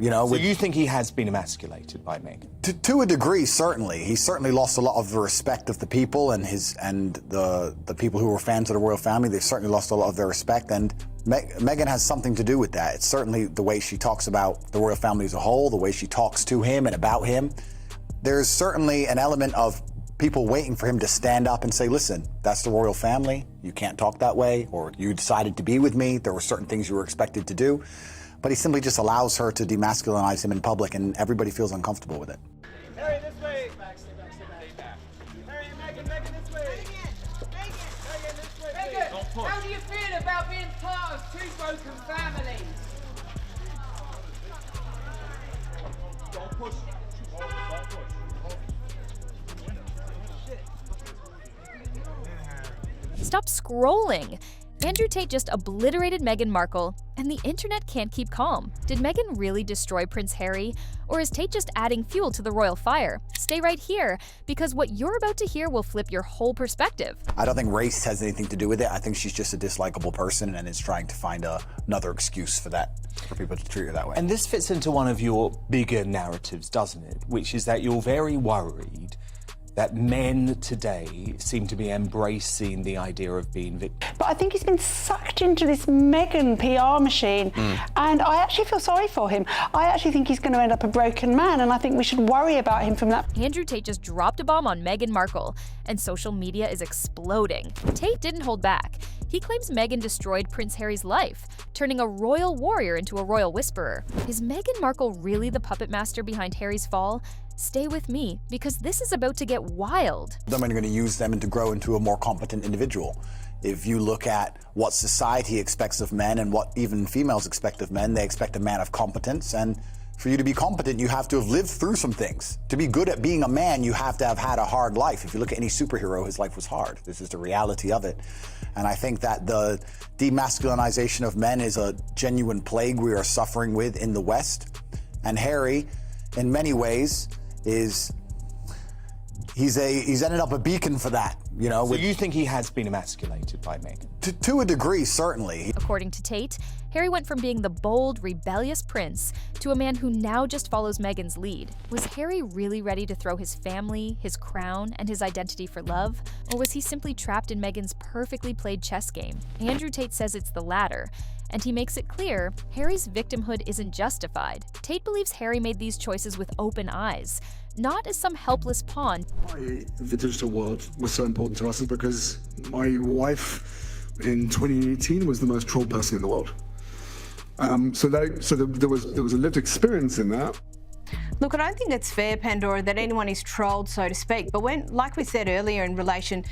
you know. So you think he has been emasculated by Meghan? To a degree, certainly. He certainly lost a lot of the respect of the people and the people who were fans of the royal family. They've certainly lost a lot of their respect, and Meghan has something to do with that. It's certainly the way she talks about the royal family as a whole, the way she talks to him and about him. There's certainly an element of people waiting for him to stand up and say, listen, that's the royal family. You can't talk that way, or you decided to be with me. There were certain things you were expected to do. But he simply just allows her to demasculinize him in public, and everybody feels uncomfortable with it. Harry, this way. Harry and Meghan, this way. Meghan, this way. Meghan, how do you feel about being part of two broken families? Don't push. Stop scrolling. Andrew Tate just obliterated Meghan Markle, and the internet can't keep calm. Did Meghan really destroy Prince Harry, or is Tate just adding fuel to the royal fire? Stay right here, because what you're about to hear will flip your whole perspective. I don't think race has anything to do with it. I think she's just a dislikable person and is trying to find another excuse for people to treat her that way. And this fits into one of your bigger narratives, doesn't it? Which is that you're very worried that men today seem to be embracing the idea of being victims. But I think he's been sucked into this Meghan PR machine, and I actually feel sorry for him. I actually think he's going to end up a broken man, and I think we should worry about him from that. Andrew Tate just dropped a bomb on Meghan Markle, and social media is exploding. Tate didn't hold back. He claims Meghan destroyed Prince Harry's life, turning a royal warrior into a royal whisperer. Is Meghan Markle really the puppet master behind Harry's fall? Stay with me, because this is about to get wild. Women are going to use them to grow into a more competent individual. If you look at what society expects of men and what even females expect of men, they expect a man of competence, and for you to be competent, you have to have lived through some things. To be good at being a man, you have to have had a hard life. If you look at any superhero, his life was hard. This is the reality of it. And I think that the demasculinization of men is a genuine plague we are suffering with in the West. And Harry, in many ways, he's ended up a beacon for that, you know. So you think he has been emasculated by Meghan? To a degree, certainly. According to Tate, Harry went from being the bold, rebellious prince to a man who now just follows Meghan's lead. Was Harry really ready to throw his family, his crown, and his identity for love? Or was he simply trapped in Meghan's perfectly played chess game? Andrew Tate says it's the latter, and he makes it clear Harry's victimhood isn't justified. Tate believes Harry made these choices with open eyes, not as some helpless pawn. Why the digital world was so important to us is because my wife in 2018 was the most trolled person in the world. So there was a lived experience in that. Look, I don't think it's fair, Pandora, that anyone is trolled, so to speak. But when, like we said earlier in relation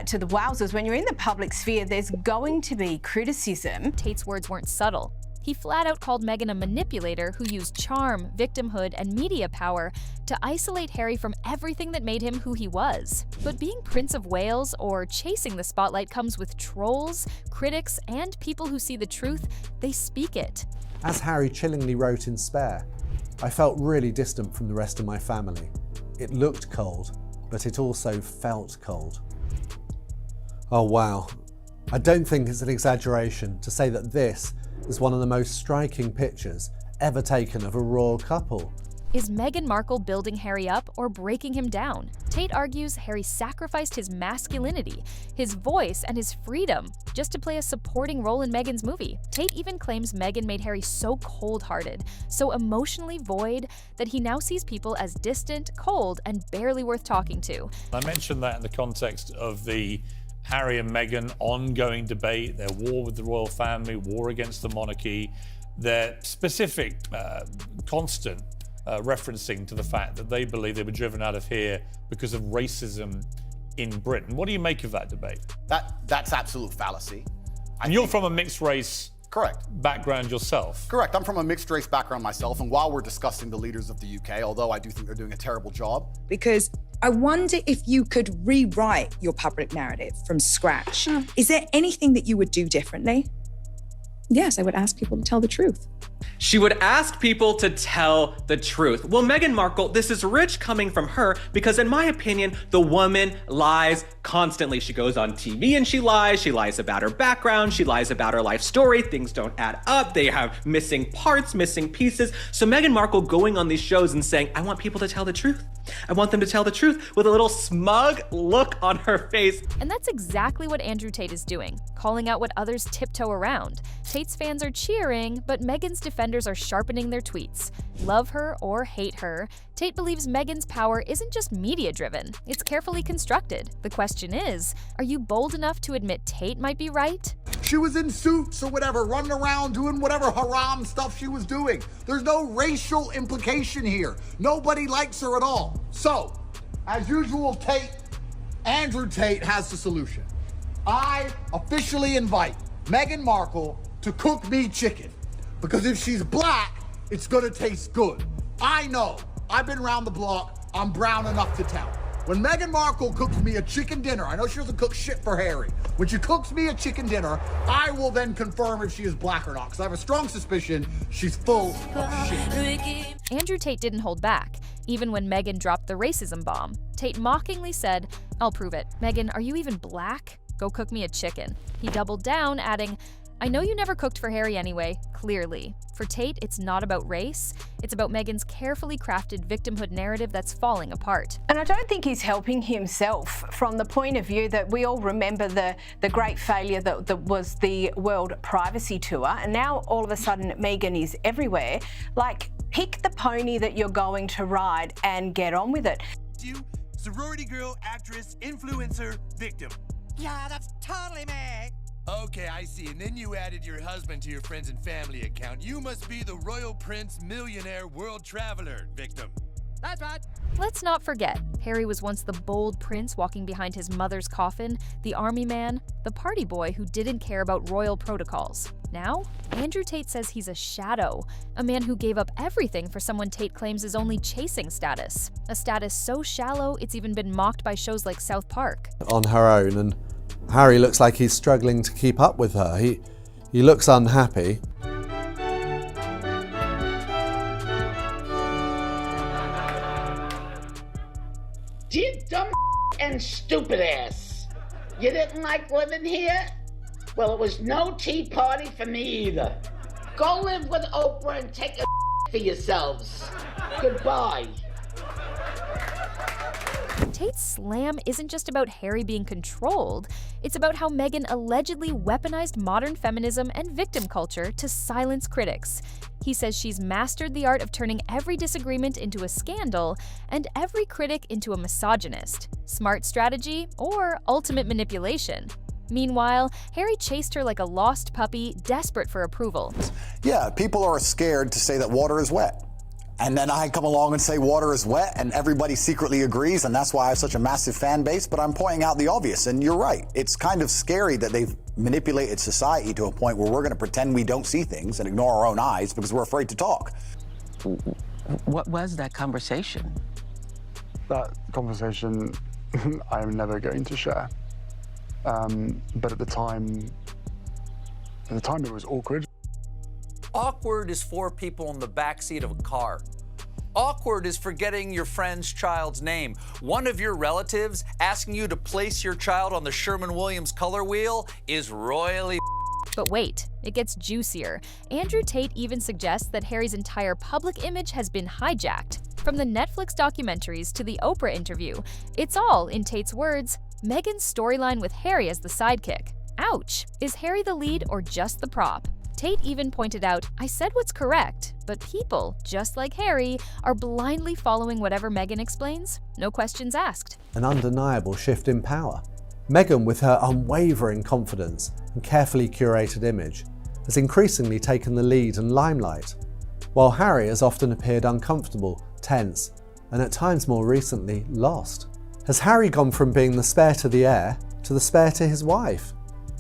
to the Wowsers, when you're in the public sphere, there's going to be criticism. Tate's words weren't subtle. He flat out called Meghan a manipulator who used charm, victimhood, and media power to isolate Harry from everything that made him who he was. But being Prince of Wales or chasing the spotlight comes with trolls, critics, and people who see the truth. They speak it. As Harry chillingly wrote in Spare, I felt really distant from the rest of my family. It looked cold, but it also felt cold. Oh wow. I don't think it's an exaggeration to say that this is one of the most striking pictures ever taken of a royal couple. Is Meghan Markle building Harry up or breaking him down? Tate argues Harry sacrificed his masculinity, his voice, and his freedom just to play a supporting role in Meghan's movie. Tate even claims Meghan made Harry so cold-hearted, so emotionally void, that he now sees people as distant, cold, and barely worth talking to. I mentioned that in the context of the Harry and Meghan ongoing debate, their war with the royal family, war against the monarchy, their specific, constant referencing to the fact that they believe they were driven out of here because of racism in Britain. What do you make of that debate? That's absolute fallacy. And you're from a mixed race background yourself. Correct. I'm from a mixed race background myself, and while we're discussing the leaders of the UK, although I do think they're doing a terrible job. Because I wonder if you could rewrite your public narrative from scratch. Is there anything that you would do differently? Yes, I would ask people to tell the truth. She would ask people to tell the truth. Well, Meghan Markle, this is rich coming from her because in my opinion, the woman lies constantly. She goes on TV and she lies about her background, she lies about her life story, things don't add up, they have missing parts, missing pieces. So Meghan Markle going on these shows and saying, I want people to tell the truth. I want them to tell the truth with a little smug look on her face. And that's exactly what Andrew Tate is doing, calling out what others tiptoe around. Tate's fans are cheering, but Meghan's defenders are sharpening their tweets. Love her or hate her, Tate believes Meghan's power isn't just media-driven, it's carefully constructed. The question is, are you bold enough to admit Tate might be right? She was in suits or whatever, running around doing whatever haram stuff she was doing. There's no racial implication here. Nobody likes her at all. So, as usual, Andrew Tate has the solution. I officially invite Meghan Markle to cook me chicken. Because if she's black, it's gonna taste good. I know. I've been around the block. I'm brown enough to tell. When Meghan Markle cooks me a chicken dinner, I know she doesn't cook shit for Harry. When she cooks me a chicken dinner, I will then confirm if she is black or not, because I have a strong suspicion she's full of shit. Andrew Tate didn't hold back. Even when Meghan dropped the racism bomb, Tate mockingly said, I'll prove it. Meghan, are you even black? Go cook me a chicken. He doubled down, adding, I know you never cooked for Harry anyway, clearly. For Tate, it's not about race. It's about Meghan's carefully crafted victimhood narrative that's falling apart. And I don't think he's helping himself from the point of view that we all remember the great failure that was the World Privacy Tour. And now all of a sudden Meghan is everywhere. Like, pick the pony that you're going to ride and get on with it. You, sorority girl, actress, influencer, victim. Yeah, that's totally me. Okay, I see. And then you added your husband to your friends and family account. You must be the royal prince, millionaire, world traveler victim. That's right. Let's not forget, Harry was once the bold prince walking behind his mother's coffin, the army man, the party boy who didn't care about royal protocols. Now, Andrew Tate says he's a shadow, a man who gave up everything for someone Tate claims is only chasing status. A status so shallow, it's even been mocked by shows like South Park. On her own, and Harry looks like he's struggling to keep up with her. He looks unhappy. You dumb and stupid ass. You didn't like living here? Well, it was no tea party for me either. Go live with Oprah and take a for yourselves. Goodbye. Tate's slam isn't just about Harry being controlled, it's about how Meghan allegedly weaponized modern feminism and victim culture to silence critics. He says she's mastered the art of turning every disagreement into a scandal and every critic into a misogynist. Smart strategy or ultimate manipulation? Meanwhile, Harry chased her like a lost puppy, desperate for approval. Yeah, people are scared to say that water is wet. And then I come along and say water is wet, and everybody secretly agrees, and that's why I have such a massive fan base, but I'm pointing out the obvious, and you're right. It's kind of scary that they've manipulated society to a point where we're going to pretend we don't see things and ignore our own eyes because we're afraid to talk. What was that conversation? That conversation I'm never going to share. But at the time it was awkward. Awkward is for people in the backseat of a car. Awkward is forgetting your friend's child's name. One of your relatives asking you to place your child on the Sherman-Williams color wheel is royally. But wait, it gets juicier. Andrew Tate even suggests that Harry's entire public image has been hijacked. From the Netflix documentaries to the Oprah interview, it's all, in Tate's words, Meghan's storyline with Harry as the sidekick. Ouch! Is Harry the lead or just the prop? Tate even pointed out, I said what's correct, but people, just like Harry, are blindly following whatever Meghan explains, no questions asked. An undeniable shift in power. Meghan, with her unwavering confidence and carefully curated image, has increasingly taken the lead and limelight, while Harry has often appeared uncomfortable, tense, and at times more recently, lost. Has Harry gone from being the spare to the heir to the spare to his wife?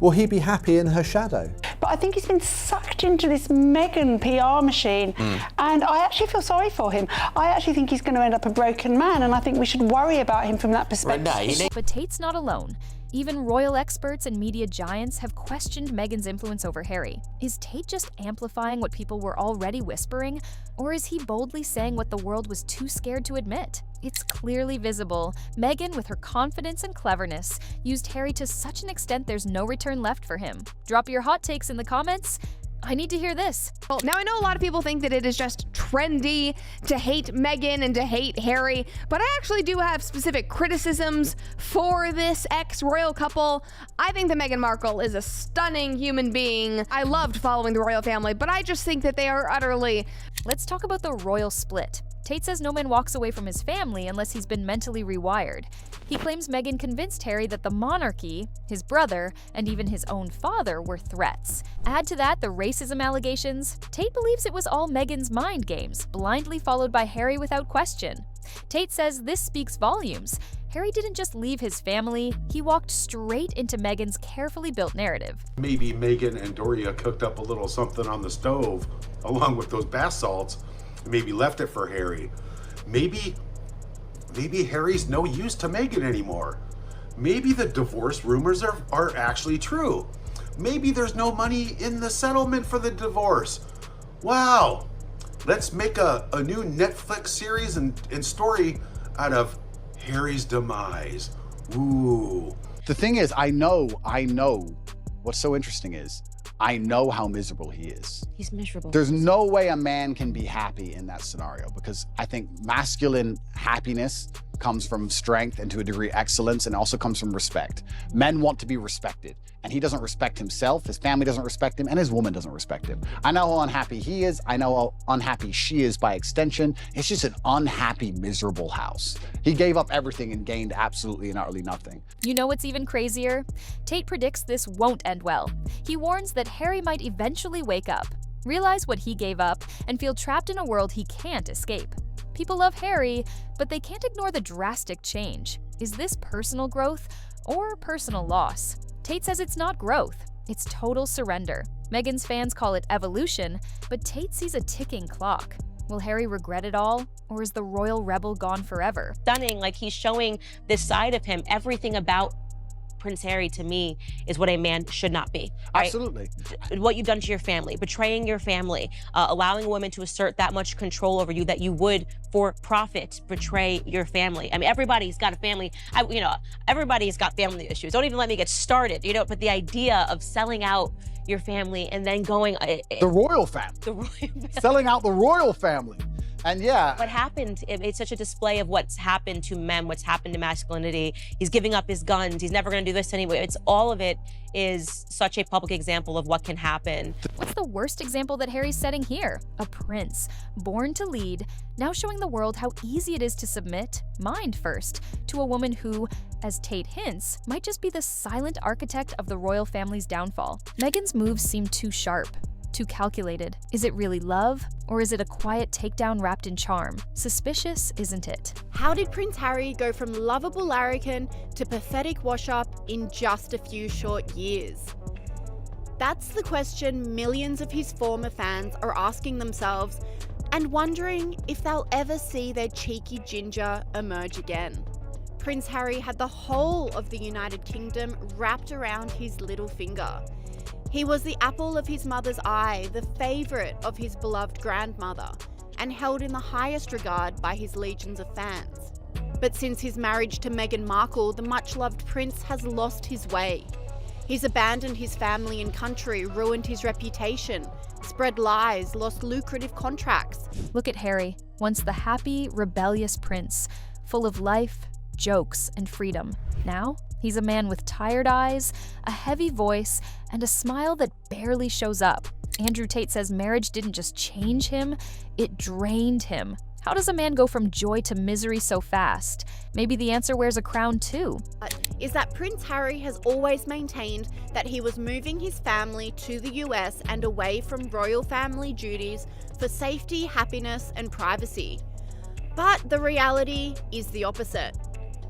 Will he be happy in her shadow? but I think he's been sucked into this Meghan PR machine, and I actually feel sorry for him. I actually think he's going to end up a broken man, and I think we should worry about him from that perspective. But Tate's not alone. Even royal experts and media giants have questioned Meghan's influence over Harry. Is Tate just amplifying what people were already whispering, or is he boldly saying what the world was too scared to admit? It's clearly visible. Meghan, with her confidence and cleverness, used Harry to such an extent there's no return left for him. Drop your hot takes in the comments. I need to hear this. Well, now I know a lot of people think that it is just trendy to hate Meghan and to hate Harry, but I actually do have specific criticisms for this ex-royal couple. I think that Meghan Markle is a stunning human being. I loved following the royal family, but I just think that they are utterly... Let's talk about the royal split. Tate says no man walks away from his family unless he's been mentally rewired. He claims Meghan convinced Harry that the monarchy, his brother, and even his own father were threats. Add to that the racism allegations. Tate believes it was all Meghan's mind games, blindly followed by Harry without question. Tate says this speaks volumes. Harry didn't just leave his family, he walked straight into Meghan's carefully built narrative. Maybe Meghan and Doria cooked up a little something on the stove, along with those bath salts, and maybe left it for Harry. Maybe Harry's no use to Meghan anymore. Maybe the divorce rumors are actually true. Maybe there's no money in the settlement for the divorce. Wow, let's make a new Netflix series and story out of Harry's demise. Ooh. The thing is, I know, what's so interesting is, I know how miserable he is. He's miserable. There's no way a man can be happy in that scenario, because I think masculine happiness comes from strength and to a degree excellence, and also comes from respect. Men want to be respected, and he doesn't respect himself, his family doesn't respect him, and his woman doesn't respect him. I know how unhappy he is, I know how unhappy she is by extension. It's just an unhappy, miserable house. He gave up everything and gained absolutely and utterly nothing. You know what's even crazier? Tate predicts this won't end well. He warns that Harry might eventually wake up, realize what he gave up, and feel trapped in a world he can't escape. People love Harry, but they can't ignore the drastic change. Is this personal growth or personal loss? Tate says it's not growth, it's total surrender. Meghan's fans call it evolution, but Tate sees a ticking clock. Will Harry regret it all, or is the royal rebel gone forever? Stunning, like he's showing this side of him. Everything about Prince Harry, to me, is what a man should not be. Right? Absolutely. What you've done to your family, betraying your family, allowing women to assert that much control over you that you would, for profit, betray your family. I mean, everybody's got a family. Everybody's got family issues. Don't even let me get started. But the idea of selling out your family and then going the royal family. The royal family. Selling out the royal family. And yeah. What happened, it's such a display of what's happened to men, what's happened to masculinity. He's giving up his guns. He's never going to do this anyway. It's all of it is such a public example of what can happen. What's the worst example that Harry's setting here? A prince, born to lead, now showing the world how easy it is to submit, mind first, to a woman who, as Tate hints, might just be the silent architect of the royal family's downfall. Meghan's moves seem too sharp, too calculated. Is it really love, or is it a quiet takedown wrapped in charm? Suspicious, isn't it? How did Prince Harry go from lovable larrikin to pathetic wash-up in just a few short years? That's the question millions of his former fans are asking themselves, and wondering if they'll ever see their cheeky ginger emerge again. Prince Harry had the whole of the United Kingdom wrapped around his little finger. He was the apple of his mother's eye, the favourite of his beloved grandmother, and held in the highest regard by his legions of fans. But since his marriage to Meghan Markle, the much-loved prince has lost his way. He's abandoned his family and country, ruined his reputation, spread lies, lost lucrative contracts. Look at Harry, once the happy, rebellious prince, full of life, jokes, and freedom. Now, he's a man with tired eyes, a heavy voice, and a smile that barely shows up. Andrew Tate says marriage didn't just change him, it drained him. How does a man go from joy to misery so fast? Maybe the answer wears a crown too. Is that Prince Harry has always maintained that he was moving his family to the US and away from royal family duties for safety, happiness, and privacy. But the reality is the opposite.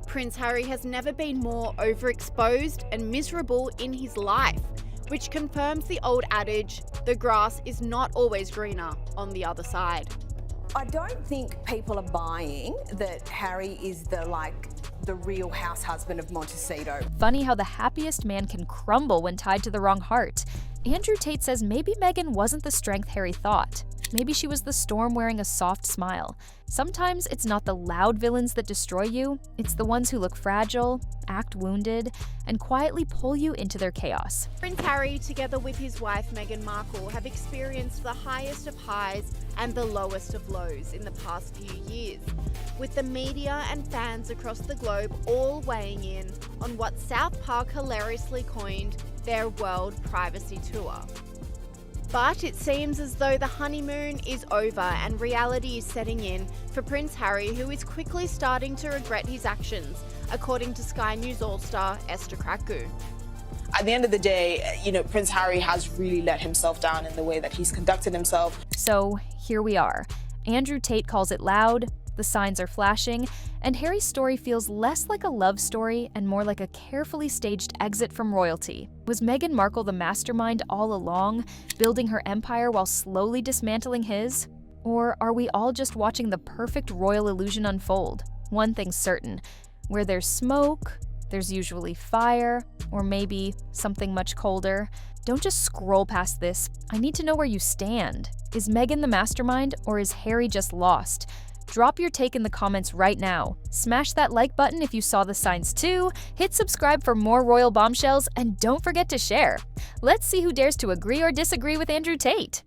Prince Harry has never been more overexposed and miserable in his life, which confirms the old adage, the grass is not always greener on the other side. I don't think people are buying that Harry is the real house husband of Montecito. Funny how the happiest man can crumble when tied to the wrong heart. Andrew Tate says maybe Meghan wasn't the strength Harry thought. Maybe she was the storm wearing a soft smile. Sometimes it's not the loud villains that destroy you, it's the ones who look fragile, act wounded, and quietly pull you into their chaos. Prince Harry, together with his wife Meghan Markle, have experienced the highest of highs and the lowest of lows in the past few years, with the media and fans across the globe all weighing in on what South Park hilariously coined their world privacy tour. But it seems as though the honeymoon is over and reality is setting in for Prince Harry, who is quickly starting to regret his actions, according to Sky News All-Star Esther Krakue. At the end of the day, Prince Harry has really let himself down in the way that he's conducted himself. So here we are. Andrew Tate calls it loud, the signs are flashing, and Harry's story feels less like a love story and more like a carefully staged exit from royalty. Was Meghan Markle the mastermind all along, building her empire while slowly dismantling his? Or are we all just watching the perfect royal illusion unfold? One thing's certain, where there's smoke, there's usually fire, or maybe something much colder. Don't just scroll past this. I need to know where you stand. Is Meghan the mastermind, or is Harry just lost? Drop your take in the comments right now. Smash that like button if you saw the signs too, hit subscribe for more royal bombshells, and don't forget to share. Let's see who dares to agree or disagree with Andrew Tate.